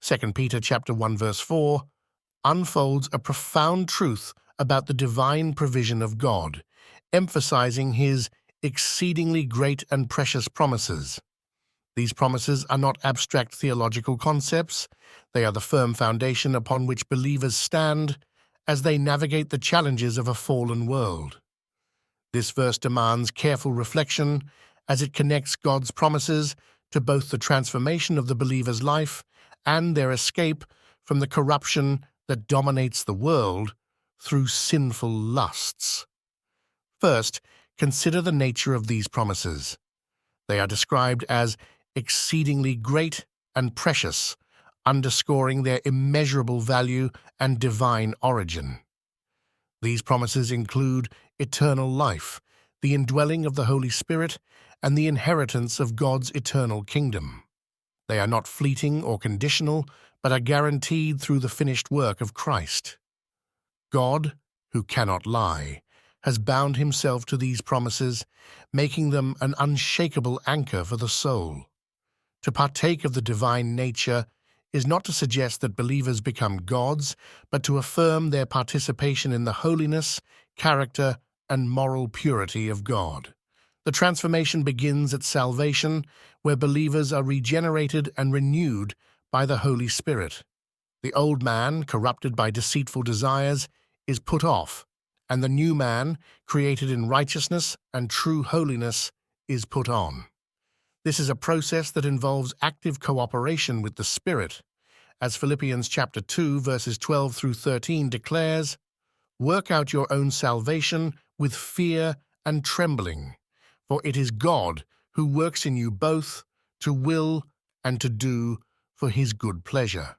2 Peter chapter 1 verse 4 unfolds a profound truth about the divine provision of God, emphasizing his exceedingly great and precious promises. These promises are not abstract theological concepts. They are the firm foundation upon which believers stand as they navigate the challenges of a fallen world. This verse demands careful reflection as it connects God's promises to both the transformation of the believer's life and their escape from the corruption that dominates the world through sinful lusts. First, consider the nature of these promises. They are described as exceedingly great and precious, underscoring their immeasurable value and divine origin. These promises include eternal life, the indwelling of the Holy Spirit, and the inheritance of God's eternal kingdom. They are not fleeting or conditional, but are guaranteed through the finished work of Christ. God, who cannot lie, has bound himself to these promises, making them an unshakable anchor for the soul. To partake of the divine nature is not to suggest that believers become gods, but to affirm their participation in the holiness, character, and moral purity of God. The transformation begins at salvation, where believers are regenerated and renewed by the Holy Spirit. The old man, corrupted by deceitful desires, is put off, and the new man, created in righteousness and true holiness, is put on. This is a process that involves active cooperation with the Spirit. As Philippians chapter 2, verses 12 through 13 declares, "Work out your own salvation with fear and trembling, for it is God who works in you both to will and to do for his good pleasure."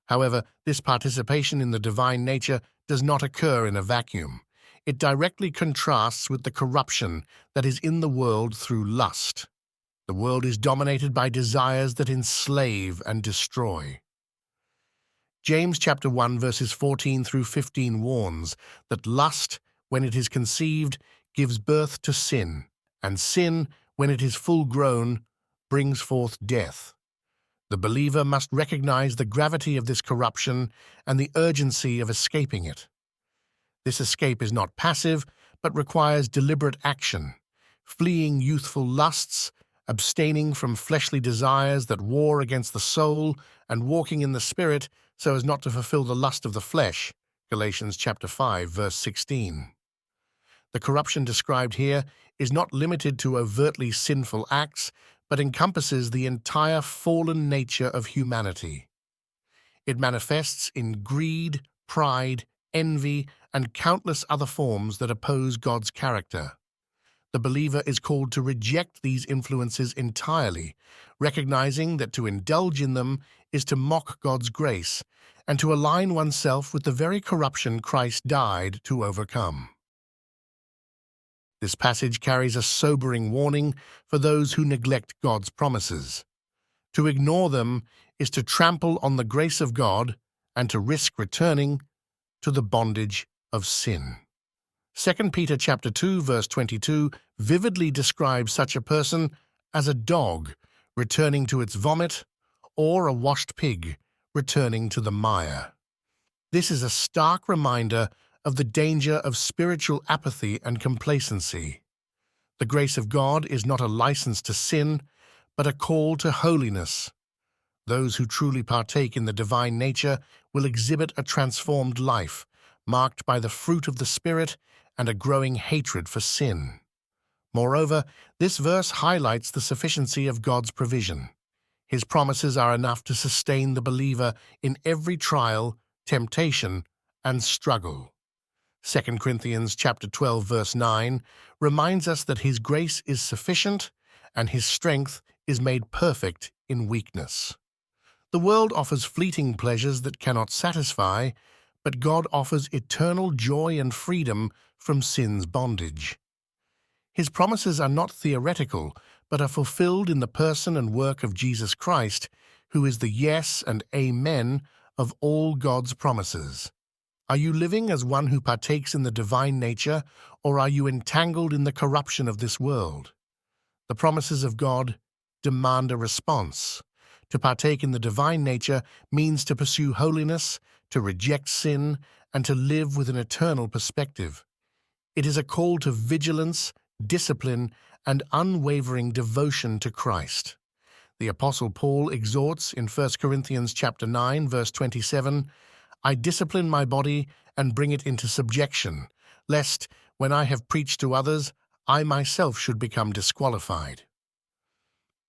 However, this participation in the divine nature does not occur in a vacuum. It directly contrasts with the corruption that is in the world through lust. The world is dominated by desires that enslave and destroy. James chapter 1 verses 14 through 15 warns that lust, when it is conceived, gives birth to sin, and sin, when it is full grown, brings forth death. The believer must recognize the gravity of this corruption and the urgency of escaping it. This escape is not passive, but requires deliberate action, fleeing youthful lusts, abstaining from fleshly desires that war against the soul, and walking in the Spirit so as not to fulfill the lust of the flesh. Galatians chapter 5, verse 16. The corruption described here is not limited to overtly sinful acts, but encompasses the entire fallen nature of humanity. It manifests in greed, pride, envy, and countless other forms that oppose God's character. The believer is called to reject these influences entirely, recognizing that to indulge in them is to mock God's grace and to align oneself with the very corruption Christ died to overcome. This passage carries a sobering warning for those who neglect God's promises. To ignore them is to trample on the grace of God and to risk returning to the bondage of sin. 2 Peter chapter 2 verse 22 vividly describes such a person as a dog returning to its vomit or a washed pig returning to the mire. This is a stark reminder of the danger of spiritual apathy and complacency. The grace of God is not a license to sin, but a call to holiness. Those who truly partake in the divine nature will exhibit a transformed life, marked by the fruit of the Spirit and a growing hatred for sin. Moreover, this verse highlights the sufficiency of God's provision. His promises are enough to sustain the believer in every trial, temptation, and struggle. 2 Corinthians chapter 12 verse 9 reminds us that his grace is sufficient and his strength is made perfect in weakness. The world offers fleeting pleasures that cannot satisfy, but God offers eternal joy and freedom from sin's bondage. His promises are not theoretical, but are fulfilled in the person and work of Jesus Christ, who is the yes and amen of all God's promises. Are you living as one who partakes in the divine nature, or are you entangled in the corruption of this world? The promises of God demand a response. To partake in the divine nature means to pursue holiness, to reject sin, and to live with an eternal perspective. It is a call to vigilance, discipline, and unwavering devotion to Christ. The Apostle Paul exhorts in 1 Corinthians chapter 9, verse 27, "I discipline my body and bring it into subjection, lest, when I have preached to others, I myself should become disqualified."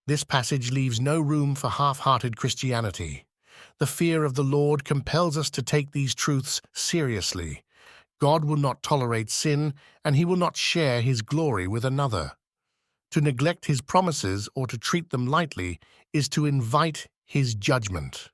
This passage leaves no room for half-hearted Christianity. The fear of the Lord compels us to take these truths seriously. God will not tolerate sin, and he will not share his glory with another. To neglect his promises or to treat them lightly is to invite his judgment.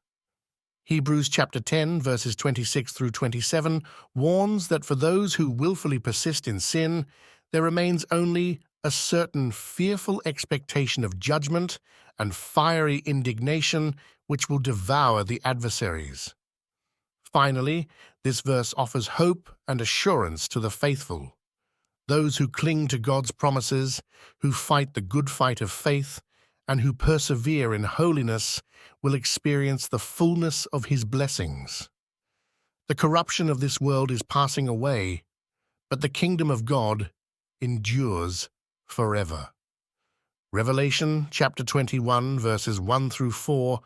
Hebrews chapter 10, verses 26 through 27 warns that for those who willfully persist in sin, there remains only a certain fearful expectation of judgment and fiery indignation which will devour the adversaries. Finally, this verse offers hope and assurance to the faithful. Those who cling to God's promises, who fight the good fight of faith, and who persevere in holiness will experience the fullness of his blessings. The corruption of this world is passing away, but the kingdom of God endures forever. Revelation chapter 21, verses 1 through 4,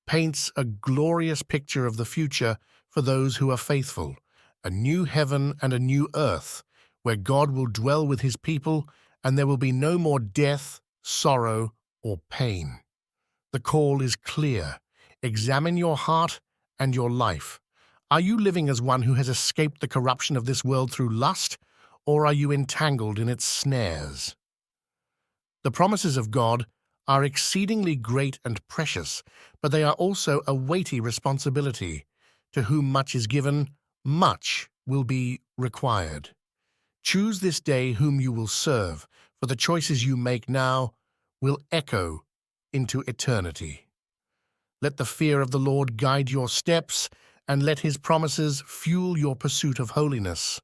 paints a glorious picture of the future for those who are faithful, a new heaven and a new earth, where God will dwell with his people, and there will be no more death, sorrow, or pain. The call is clear. Examine your heart and your life. Are you living as one who has escaped the corruption of this world through lust, or are you entangled in its snares? The promises of God are exceedingly great and precious, but they are also a weighty responsibility. To whom much is given, much will be required. Choose this day whom you will serve, for the choices you make now will echo into eternity. Let the fear of the Lord guide your steps, and let his promises fuel your pursuit of holiness.